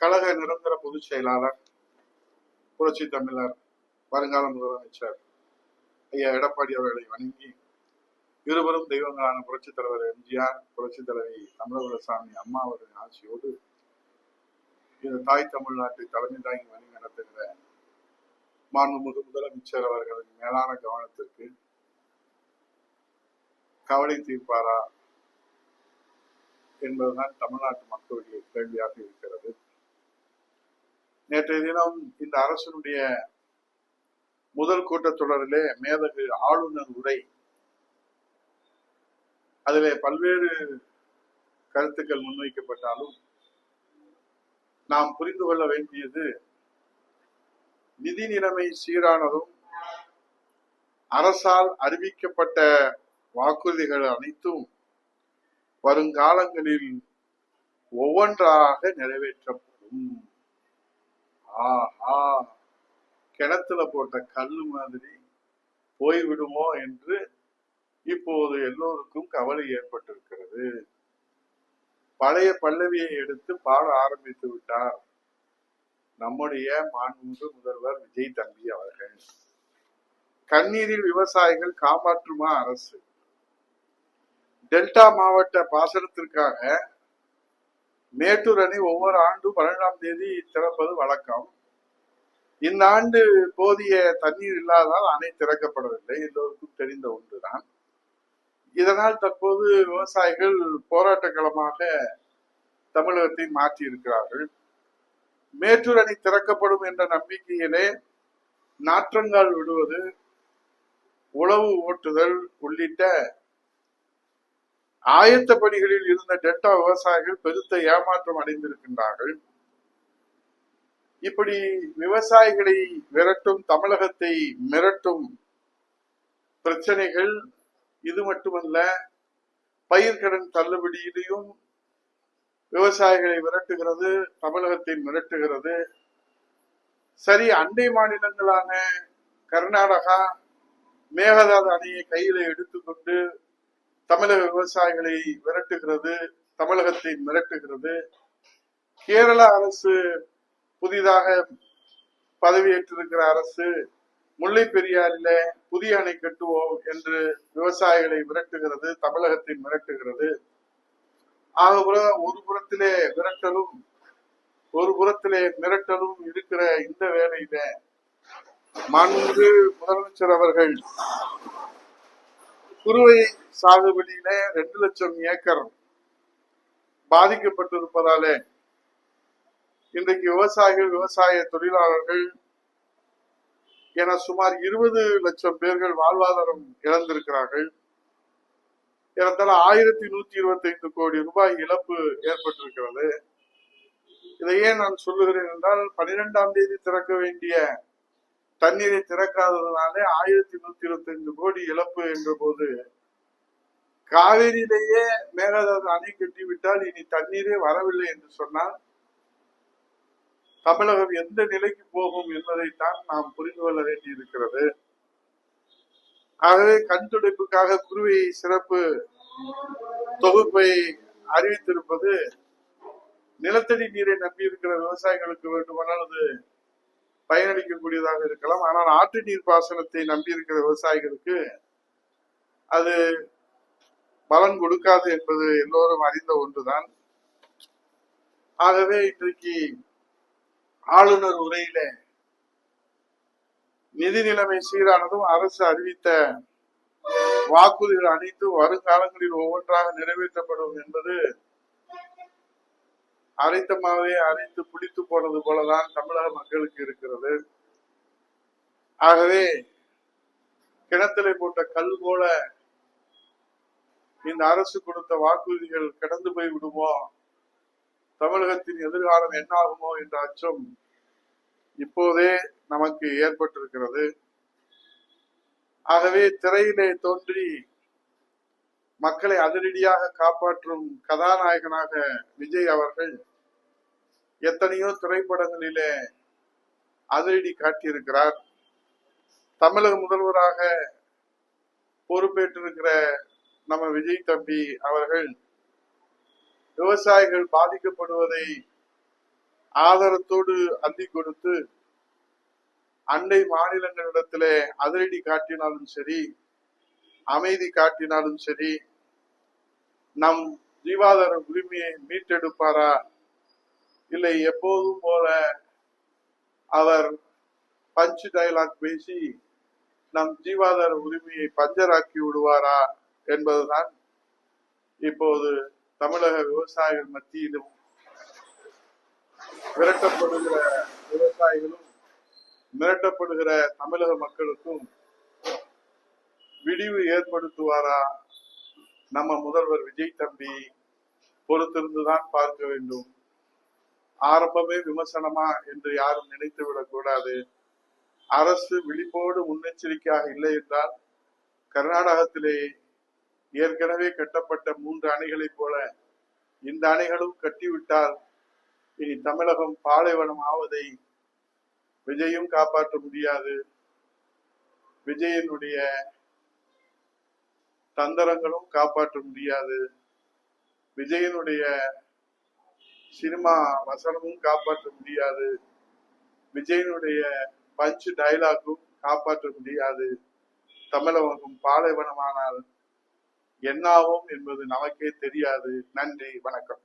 கழக நிரந்தர பொதுச் செயலாளர், புரட்சி தமிழர், வருங்கால முதலமைச்சர் ஐயா எடப்பாடி அவர்களை வணங்கி, இருவரும் தெய்வங்களான புரட்சி தலைவர் எம்ஜிஆர், புரட்சி தலைவி தமிழகசாமி அம்மா அவர்களின் ஆட்சியோடு இந்த தாய் தமிழ்நாட்டை தலைமை தாங்கி வழி நடத்துகிற மாண்புமிகு முதலமைச்சர் அவர்களின் மேலான கவனத்திற்கு கவலை தீர்ப்பாரா என்பதுதான் தமிழ்நாட்டு மக்களுடைய கேள்வியாக இருக்கிறது. நேற்றைய தினம் இந்த அரசினுடைய முதல் கூட்டத்தொடரிலே மேதகு ஆளுநர் உரை, அதிலே பல்வேறு கருத்துக்கள் முன்வைக்கப்பட்டாலும் நாம் புரிந்து கொள்ள வேண்டியது, நிதி நிலைமை சீரானதும் அரசால் அறிவிக்கப்பட்ட வாக்குறுதிகள் அனைத்தும் வருங்காலங்களில் ஒவ்வொன்றாக நிறைவேற்றப்படும். ஆஹா, கிணத்துல போட்ட கல்லு மாதிரி போய்விடுமோ என்று இப்போது எல்லோருக்கும் கவலை ஏற்பட்டிருக்கிறது. பழைய பல்லவியை எடுத்து பாட ஆரம்பித்து விட்டார் நம்முடைய மாண்புமிகு முதல்வர் விஜய் தம்பி அவர்கள். கண்ணீரில் விவசாயிகள் காப்பாற்றுமா அரசு? டெல்டா மாவட்ட பாசனத்திற்காக மேட்டூர் அணை ஒவ்வொரு ஆண்டும் 12ஆம் தேதி திறப்பது வழக்கம். இந்த ஆண்டு போதிய தண்ணீர் இல்லாததால் அணை திறக்கப்படவில்லை, எல்லோருக்கும் தெரிந்த ஒன்றுதான். இதனால் தற்போது விவசாயிகள் போராட்ட களமாக தமிழகத்தை மாற்றி இருக்கிறார்கள். மேட்டூர் அணை திறக்கப்படும் என்ற நம்பிக்கையிலே நாற்றங்கால் விடுவது, உழவு ஓட்டுதல் உள்ளிட்ட ஆயத்த பணிகளில் இருந்த டெல்டா விவசாயிகள் பெருத்த ஏமாற்றம் அடைந்திருக்கின்றார்கள். இப்படி விவசாயிகளை விரட்டும், தமிழகத்தை மிரட்டும் பிரச்சனைகள் இது மட்டுமல்ல, பயிர்க்கடன் தள்ளுபடியிலையும் விவசாயிகளை விரட்டுகிறது, தமிழகத்தை மிரட்டுகிறது. சரி, அண்டை மாநிலங்களான கர்நாடகா மேகதாது அணையை கையில எடுத்துக்கொண்டு தமிழக விவசாயிகளை விரட்டுகிறது, தமிழகத்தை மிரட்டுகிறது. கேரள அரசு, புதிதாக பதவியேற்றிருக்கிற அரசு, முல்லை பெரியாறில புதிய அணை கட்டுவோம் என்று விவசாயிகளை விரட்டுகிறது, தமிழகத்தை மிரட்டுகிறது. ஆக ஒரு புறத்திலே விரட்டலும் ஒரு புறத்திலே மிரட்டலும் இருக்கிற இந்த வேளையில மாண்புமிகு முதலமைச்சர் அவர்கள் குறுவை சாகுபடியில 2 லட்சம் ஏக்கர் பாதிக்கப்பட்டிருப்பதாலே இன்றைக்கு விவசாயிகள், விவசாய தொழிலாளர்கள் என சுமார் 20 லட்சம் பேர்கள் வாழ்வாதாரம் இழந்திருக்கிறார்கள். ஏறத்தாழ 1125 கோடி ரூபாய் இழப்பு ஏற்பட்டிருக்கிறது. இதையே நான் சொல்லுகிறேன் என்றால், 12ஆம் தேதி திறக்க வேண்டிய தண்ணீரை திறக்காததுனாலே 1125 கோடி இழப்பு என்ற போது, காவிரியிலேயே மேகதாது அணை கட்டிவிட்டால் இனி தண்ணீரே வரவில்லை என்று சொன்னால் தமிழகம் எந்த நிலைக்கு போகும் என்பதைத்தான் நாம் புரிந்து கொள்ள வேண்டி இருக்கிறது. ஆகவே கண் துடைப்புக்காக குறுவை சிறப்பு தொகுப்பை அறிவித்திருப்பது நிலத்தடி நீரை நம்பி இருக்கிற விவசாயிகளுக்கு வேண்டுமானால் அது பயனளிக்கக்கூடியதாக இருக்கலாம். ஆனால் ஆற்று நீர் பாசனத்தை நம்பி இருக்கிற விவசாயிகளுக்கு அது பலன் கொடுக்காது என்பது எல்லோரும் அறிந்த ஒன்றுதான். ஆகவே இன்றைக்கு ஆளுநர் உரையில நிதி நிலைமை சீரானதும் அரசு அறிவித்த வாக்குறுதிகள் அனைத்தும் வருங்காலங்களில் ஒவ்வொன்றாக நிறைவேற்றப்படும் என்பது அரைத்தமாவே அரைத்து புளித்து போனது போலதான் தமிழக மக்களுக்கு இருக்கிறது. ஆகவே கிணத்திலே போட்ட கல் போல இந்த அரசு கொடுத்த வாக்குறுதிகள் கடந்து போய் விடுமோ, தமிழகத்தின் எதிர்காலம் என்ன ஆகுமோ என்ற அச்சம் இப்போதே நமக்கு ஏற்பட்டிருக்கிறது. ஆகவே திரையிலே தோன்றி மக்களை அதிரடியாக காப்பாற்றும் கதாநாயகனாக விஜய் அவர்கள் எத்தனையோ திரைப்படங்களிலே அதிரடி காட்டியிருக்கிறார். தமிழக முதல்வராக பொறுப்பேற்றிருக்கிற நம்ம விஜய் தம்பி அவர்கள் விவசாயிகள் பாதிக்கப்படுவதை ஆதாரத்தோடு அள்ளி கொடுத்து அண்டை மாநிலங்களிடத்திலே அதிரடி காட்டினாலும் சரி, அமைதி காட்டினாலும் சரி, நம் ஜீவாதார உரிமையை மீட்டெடுப்பாரா? இல்லை எப்போதும் போல அவர் பஞ்ச் டயலாக் பேசி நம் ஜீவாதார உரிமையை பஞ்சராக்கி விடுவாரா என்பதுதான் இப்போது தமிழக விவசாயிகள் மத்தியிலும் விரட்டப்படுகிற விவசாயிகளும் மிரட்டப்படுகிற தமிழக மக்களுக்கும் விடிவு ஏற்படுத்துவாரா நம்ம முதல்வர் விஜய் தம்பி? பொறுத்திருந்துதான் பார்க்க வேண்டும். ஆரம்பமே விமர்சனமா என்று யாரும் நினைத்து விடக்கூடாது. அரசு விழிப்போடு முன்னெச்சரிக்கையாக இல்லை என்றால் கர்நாடகத்திலே ஏற்கனவே கட்டப்பட்ட 3 அணைகளைப் போல இந்த அணைகளும் கட்டிவிட்டால் இனி தமிழகம் பாலைவனம் ஆவதை விஜயும் காப்பாற்ற முடியாது. விஜயனுடைய தந்திரங்களும் காப்பாற்ற முடியாது. விஜயனுடைய சினிமா வசனமும் காப்பாற்ற முடியாது. விஜயனுடைய பஞ்ச் டயலாக்கும் காப்பாற்ற முடியாது. தமிழகம் பாலைவனமானால் என்னாகும் என்பது நமக்கே தெரியாது. நன்றி, வணக்கம்.